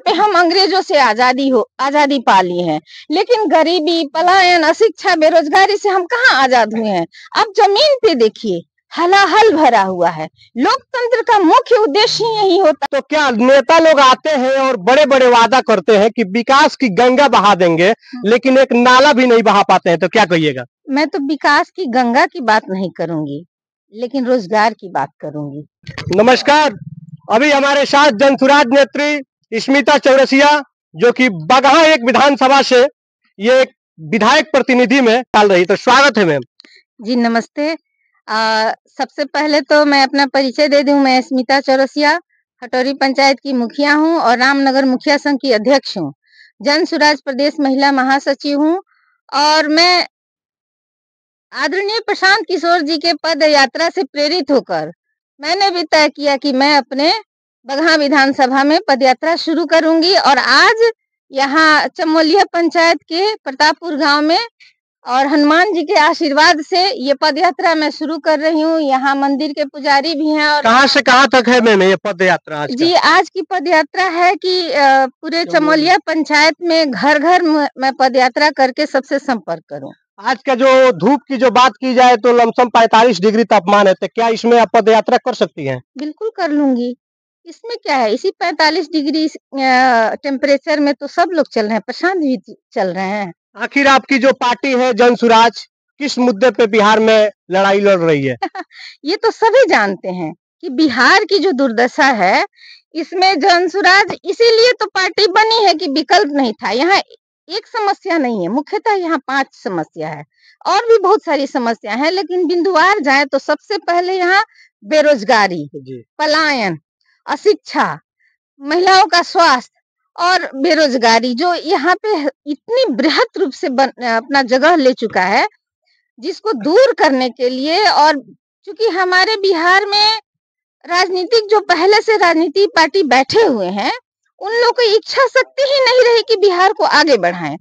पे हम अंग्रेजों से आजादी पा ली है, लेकिन गरीबी, पलायन, अशिक्षा, बेरोजगारी से हम कहाँ आजाद हुए हैं। अब जमीन पे देखिए, हलाहल भरा हुआ है। लोकतंत्र का मुख्य उद्देश्य ही यही होता तो क्या नेता लोग आते हैं और बड़े बड़े वादा करते हैं कि विकास की गंगा बहा देंगे, लेकिन एक नाला भी नहीं बहा पाते हैं, तो क्या कहिएगा? मैं तो विकास की गंगा की बात नहीं करूंगी, लेकिन रोजगार की बात करूंगी। नमस्कार, अभी हमारे साथ जनसुराज नेत्री स्मिता चौरसिया, जो कि बगहा एक विधानसभा से ये एक विधायक प्रतिनिधि में डाल रही, तो स्वागत है मैम। जी नमस्ते। सबसे पहले तो मैं अपना परिचय दे दूं। मैं स्मिता चौरसिया खटौरी पंचायत की मुखिया हूं और रामनगर मुखिया संघ की अध्यक्ष हूं। जन सुराज प्रदेश महिला महासचिव हूं और मैं आदरणीय प्रशांत किशोर जी के पद यात्रा से प्रेरित होकर मैंने भी तय किया कि मैं अपने बगहा विधानसभा में पदयात्रा शुरू करूंगी और आज यहाँ चमोलिया पंचायत के प्रतापपुर गांव में और हनुमान जी के आशीर्वाद से ये पदयात्रा मैं शुरू कर रही हूँ। यहाँ मंदिर के पुजारी भी हैं। और कहाँ से कहाँ तक है मैम ये पदयात्रा? जी आज की पदयात्रा है कि पूरे चमोलिया पंचायत में घर घर मैं पदयात्रा करके सबसे संपर्क करूँ। आज का जो धूप की जो बात की जाए तो लमसम 45 डिग्री तापमान है, तो क्या इसमें आप पदयात्रा कर सकती हैं? बिल्कुल कर लूंगी, इसमें क्या है। इसी 45 डिग्री टेम्परेचर में तो सब लोग चल रहे हैं, प्रशांत भी चल रहे हैं। आखिर आपकी जो पार्टी है जनसुराज किस मुद्दे पे बिहार में लड़ाई लड़ रही है? ये तो सभी जानते हैं कि बिहार की जो दुर्दशा है, इसमें जनसुराज इसीलिए तो पार्टी बनी है कि विकल्प नहीं था। यहाँ एक समस्या नहीं है, मुख्यतः यहाँ 5 समस्या है और भी बहुत सारी समस्या है, लेकिन बिंदुवार जाए तो सबसे पहले यहाँ बेरोजगारी, पलायन, अशिक्षा, महिलाओं का स्वास्थ्य और बेरोजगारी जो यहाँ पे इतनी बृहत रूप से अपना जगह ले चुका है, जिसको दूर करने के लिए। और चूंकि हमारे बिहार में राजनीतिक जो पहले से राजनीति पार्टी बैठे हुए हैं, उन लोगों की इच्छा शक्ति ही नहीं रही कि बिहार को आगे बढ़ाएं।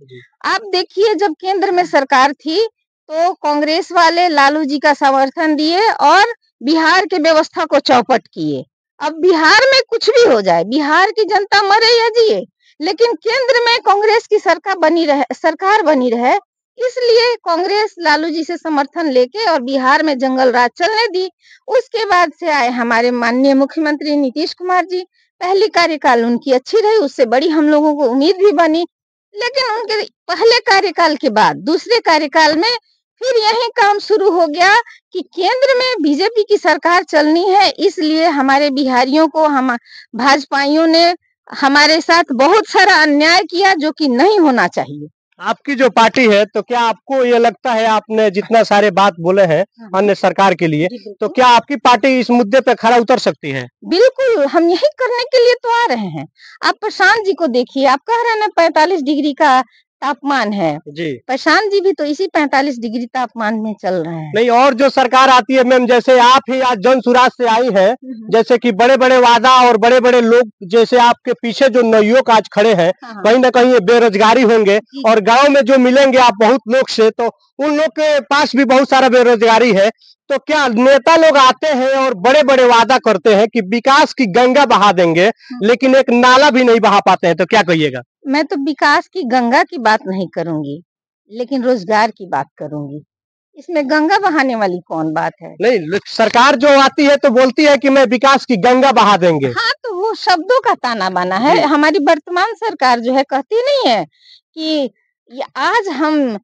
आप देखिए, जब केंद्र में सरकार थी तो कांग्रेस वाले लालू जी का समर्थन दिए और बिहार के व्यवस्था को चौपट किए। अब बिहार में कुछ भी हो जाए, बिहार की जनता मरे या जिए, लेकिन केंद्र में कांग्रेस की सरकार बनी रहे, इसलिए कांग्रेस लालू जी से समर्थन लेके और बिहार में जंगल राज चलने दी। उसके बाद से आए हमारे माननीय मुख्यमंत्री नीतीश कुमार जी। पहली कार्यकाल उनकी अच्छी रही, उससे बड़ी हम लोगों को उम्मीद भी बनी, लेकिन उनके पहले कार्यकाल के बाद दूसरे कार्यकाल में फिर यही काम शुरू हो गया कि केंद्र में बीजेपी की सरकार चलनी है, इसलिए हमारे बिहारियों को हम भाजपाइयों ने हमारे साथ बहुत सारा अन्याय किया, जो कि नहीं होना चाहिए। आपकी जो पार्टी है, तो क्या आपको ये लगता है, आपने जितना सारे बात बोले हैं अन्य सरकार के लिए, तो क्या आपकी पार्टी इस मुद्दे पे खरा उतर सकती है? बिल्कुल, हम यही करने के लिए तो आ रहे हैं। आप प्रशांत जी को देखिए, आप कह रहे हैं ना 45 डिग्री का तापमान है जी, प्रशांत जी भी तो इसी 45 डिग्री तापमान में चल रहे हैं। नहीं, और जो सरकार आती है मैम, जैसे आप ही आज जनसुराज से आई हैं, जैसे कि बड़े बड़े वादा और बड़े बड़े लोग, जैसे आपके पीछे जो नवयुवक आज खड़े हैं, कहीं ना कहीं ये बेरोजगारी होंगे और गांव में जो मिलेंगे आप बहुत लोग से, तो उन लोग के पास भी बहुत सारा बेरोजगारी है। तो क्या नेता लोग आते हैं और बड़े बड़े वादा करते हैं कि विकास की गंगा बहा देंगे, लेकिन एक नाला भी नहीं बहा पाते हैं, तो क्या कहिएगा? मैं तो विकास की गंगा की बात नहीं करूंगी, लेकिन रोजगार की बात करूंगी। इसमें गंगा बहाने वाली कौन बात है? नहीं, सरकार जो आती है तो बोलती है कि मैं विकास की गंगा बहा देंगे। हाँ, तो वो शब्दों का ताना बाना है। हमारी वर्तमान सरकार जो है कहती नहीं है कि आज हम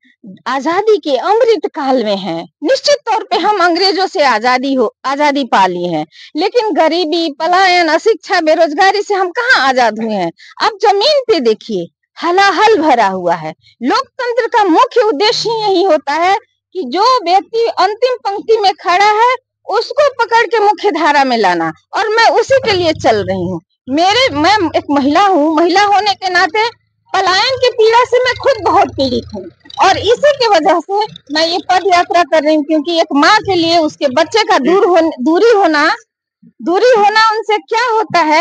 आजादी के अमृत काल में हैं। निश्चित तौर पे हम अंग्रेजों से आजादी पा ली है, लेकिन गरीबी, पलायन, अशिक्षा, बेरोजगारी से हम कहाँ आजाद हुए हैं। अब जमीन पे देखिए, हलाहल भरा हुआ है। लोकतंत्र का मुख्य उद्देश्य ही यही होता है कि जो व्यक्ति अंतिम पंक्ति में खड़ा है उसको पकड़ के मुख्य धारा में लाना, और मैं उसी के लिए चल रही हूँ। मैं एक महिला हूँ, महिला होने के नाते पलायन की पीड़ा से मैं खुद बहुत पीड़ित हूँ और इसी की वजह से मैं ये पद यात्रा कर रही हूँ, क्योंकि एक माँ के लिए उसके बच्चे का दूरी होना उनसे क्या होता है,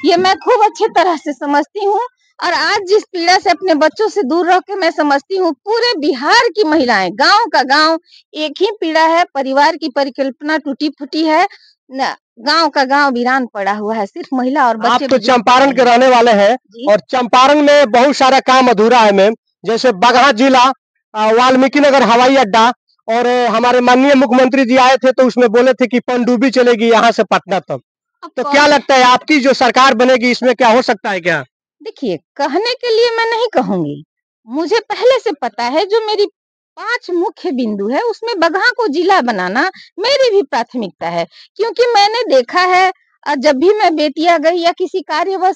ये मैं खूब अच्छे तरह से समझती हूँ। और आज जिस पीड़ा से अपने बच्चों से दूर रह के मैं समझती हूँ, पूरे बिहार की महिलाएं, गांव का गांव एक ही पीड़ा है, परिवार की परिकल्पना टूटी फूटी है, गांव का गांव वीरान पड़ा हुआ है, सिर्फ महिला और बच्चे। आप तो चंपारण के रहने वाले हैं और चंपारण में बहुत सारा काम अधूरा है मैम, जैसे बगहा जिला, वाल्मीकि नगर हवाई अड्डा, और हमारे माननीय मुख्यमंत्री जी आए थे तो उसमें बोले थे कि पनडुब्बी चलेगी यहाँ से पटना तक। तो क्या लगता है आपकी जो सरकार बनेगी इसमें क्या हो सकता है क्या? देखिए, कहने के लिए मैं नहीं कहूंगी, मुझे पहले से पता है जो मेरी 5 मुख्य बिंदु है उसमें बगहा को जिला बनाना मेरी भी प्राथमिकता है, क्योंकि मैंने देखा है जब भी मैं बेतिया गई या किसी कार्यवश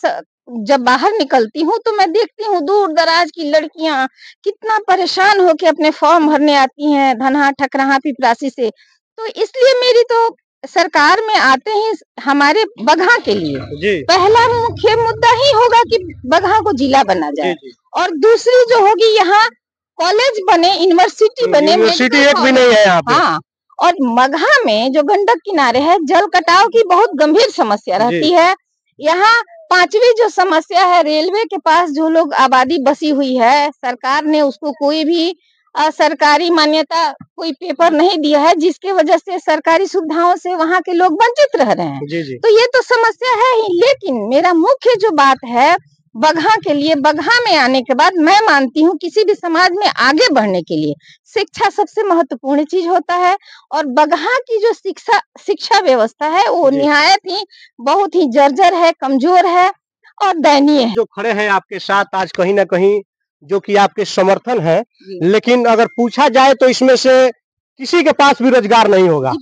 जब बाहर निकलती हूँ तो मैं देखती हूँ दूर दराज की लड़कियां कितना परेशान होके अपने फॉर्म भरने आती हैं धनहा ठकराहा पिपरासी से। तो इसलिए मेरी तो सरकार में आते ही हमारे बगहा के लिए पहला मुख्य मुद्दा ही होगा कि बगहा को जिला बना जाए, और दूसरी जो होगी यहाँ कॉलेज बने, यूनिवर्सिटी बने। यूनिवर्सिटी एक भी नहीं है यहाँ पे। हाँ, और मगहा में जो गंडक किनारे है जल कटाव की बहुत गंभीर समस्या रहती है। यहाँ 5वीं जो समस्या है, रेलवे के पास जो लोग आबादी बसी हुई है, सरकार ने उसको कोई भी सरकारी मान्यता, कोई पेपर नहीं दिया है, जिसके वजह से सरकारी सुविधाओं से वहाँ के लोग वंचित रह रहे हैं। तो ये तो समस्या है ही, लेकिन मेरा मुख्य जो बात है बगहा के लिए, बगहा में आने के बाद मैं मानती हूँ किसी भी समाज में आगे बढ़ने के लिए शिक्षा सबसे महत्वपूर्ण चीज होता है, और बगहा की जो शिक्षा व्यवस्था है वो निहायत ही बहुत ही जर्जर है, कमजोर है और दयनीय है। जो खड़े हैं आपके साथ आज कहीं ना कहीं जो कि आपके समर्थन है, लेकिन अगर पूछा जाए तो इसमें से किसी के पास भी रोजगार नहीं होगा।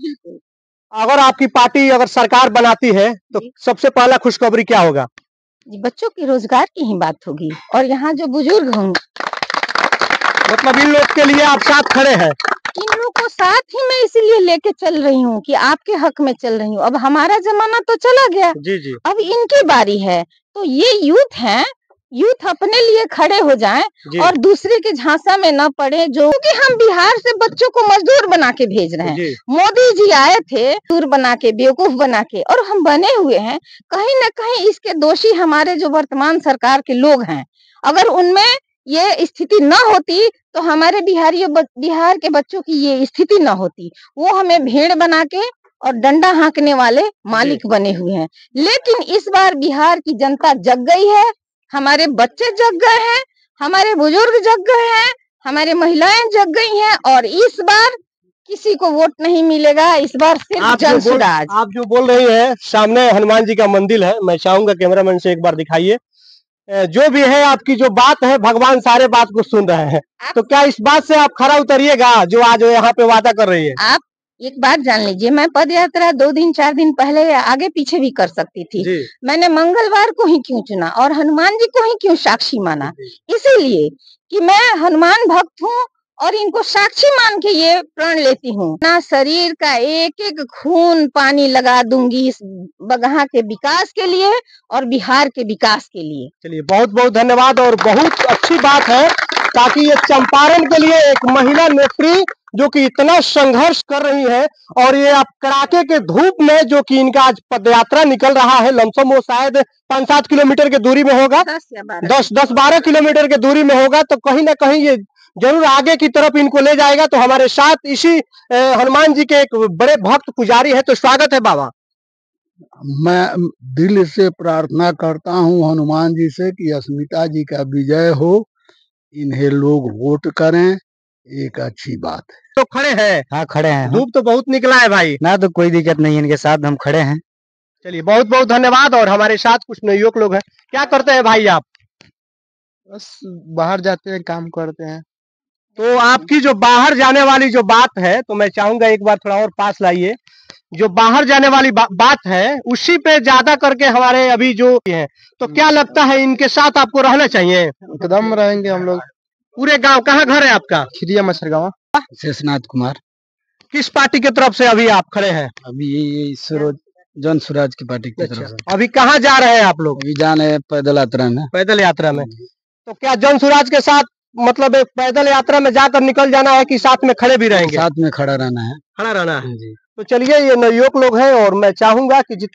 अगर आपकी पार्टी अगर सरकार बनाती है तो सबसे पहला खुशखबरी क्या होगा? बच्चों के रोजगार की ही बात होगी, और यहाँ जो बुजुर्ग होंगे, मतलब इन लोग के लिए आप साथ खड़े हैं। इन लोग को साथ ही मैं इसीलिए लेके चल रही हूँ कि आपके हक में चल रही हूँ। अब हमारा जमाना तो चला गया, जी। अब इनकी बारी है। तो ये यूथ हैं, यूथ अपने लिए खड़े हो जाएं और दूसरे के झांसा में न पड़े। जो कि हम बिहार से बच्चों को मजदूर बना के भेज रहे हैं, मोदी जी आए थे मजदूर बना के, बेवकूफ बना के, और हम बने हुए हैं। कहीं न कहीं इसके दोषी हमारे जो वर्तमान सरकार के लोग हैं। अगर उनमें ये स्थिति न होती तो हमारे बिहार के बच्चों की ये स्थिति न होती। वो हमें भेड़ बना के और डंडा हाँकने वाले मालिक बने हुए हैं। लेकिन इस बार बिहार की जनता जग गई है, हमारे बच्चे जग गए हैं, हमारे बुजुर्ग जग गए हैं, हमारे महिलाएं जग गई हैं, और इस बार किसी को वोट नहीं मिलेगा। इस बार सिर्फ जनसुराज। आप जो बोल रही हैं, सामने हनुमान जी का मंदिर है, मैं चाहूंगा कैमरामैन से एक बार दिखाइए। जो भी है आपकी जो बात है, भगवान सारे बात को सुन रहे हैं। तो क्या इस बात से आप खरा उतरिएगा जो आज यहाँ पे वादा कर रही है? आप एक बात जान लीजिए, मैं पद यात्रा 2 दिन 4 दिन पहले आगे पीछे भी कर सकती थी। मैंने मंगलवार को ही क्यों चुना और हनुमान जी को ही क्यों साक्षी माना? इसीलिए कि मैं हनुमान भक्त हूँ और इनको साक्षी मान के ये प्रण लेती हूँ। ना शरीर का एक एक खून पानी लगा दूंगी इस बगहा के विकास के लिए और बिहार के विकास के लिए। चलिए, बहुत बहुत धन्यवाद। और बहुत अच्छी बात है ताकि ये चंपारण के लिए एक महिला नेत्री जो कि इतना संघर्ष कर रही है, और ये आप कड़ाके के धूप में जो कि इनका आज पदयात्रा निकल रहा है, लमसम वो शायद 5-7 किलोमीटर की दूरी में होगा, 10-12 किलोमीटर की दूरी में होगा। तो कहीं ना कहीं ये जरूर आगे की तरफ इनको ले जाएगा। तो हमारे साथ इसी हनुमान जी के एक बड़े भक्त पुजारी है। तो स्वागत है बाबा। मैं दिल से प्रार्थना करता हूँ हनुमान जी से कि अस्मिता जी का विजय हो, इन्हें लोग वोट करें, एक अच्छी बात है। तो खड़े हैं? हाँ, खड़े हैं। धूप तो बहुत निकला है भाई। ना, तो कोई दिक्कत नहीं है, इनके साथ हम खड़े हैं। चलिए, बहुत बहुत धन्यवाद। और हमारे साथ कुछ नवयुवक लोग हैं। क्या करते हैं भाई आप? बस बाहर जाते हैं, काम करते हैं। तो आपकी जो बाहर जाने वाली जो बात है, तो मैं चाहूंगा एक बार थोड़ा और पास लाइए। जो बाहर जाने वाली बात है उसी पे ज्यादा करके हमारे अभी जो है, तो क्या लगता है इनके साथ आपको रहना चाहिए? एकदम रहेंगे हम लोग। पूरे गांव, कहाँ घर है आपका? खिरिया मछरगांव। शेषनाथ कुमार। किस पार्टी की तरफ से अभी आप खड़े हैं? अभी ये जनसुराज की पार्टी की तरफ से। अभी कहाँ जा रहे हैं आप लोग? अभी जा रहे हैं पैदल यात्रा में। पैदल यात्रा में। तो क्या जनसुराज के साथ मतलब एक पैदल यात्रा में जाकर निकल जाना है कि साथ में खड़े भी रहेंगे? साथ में खड़ा रहना है। खड़ा रहना है। तो चलिए, ये नवयुवक लोग हैं और मैं चाहूंगा कि जितने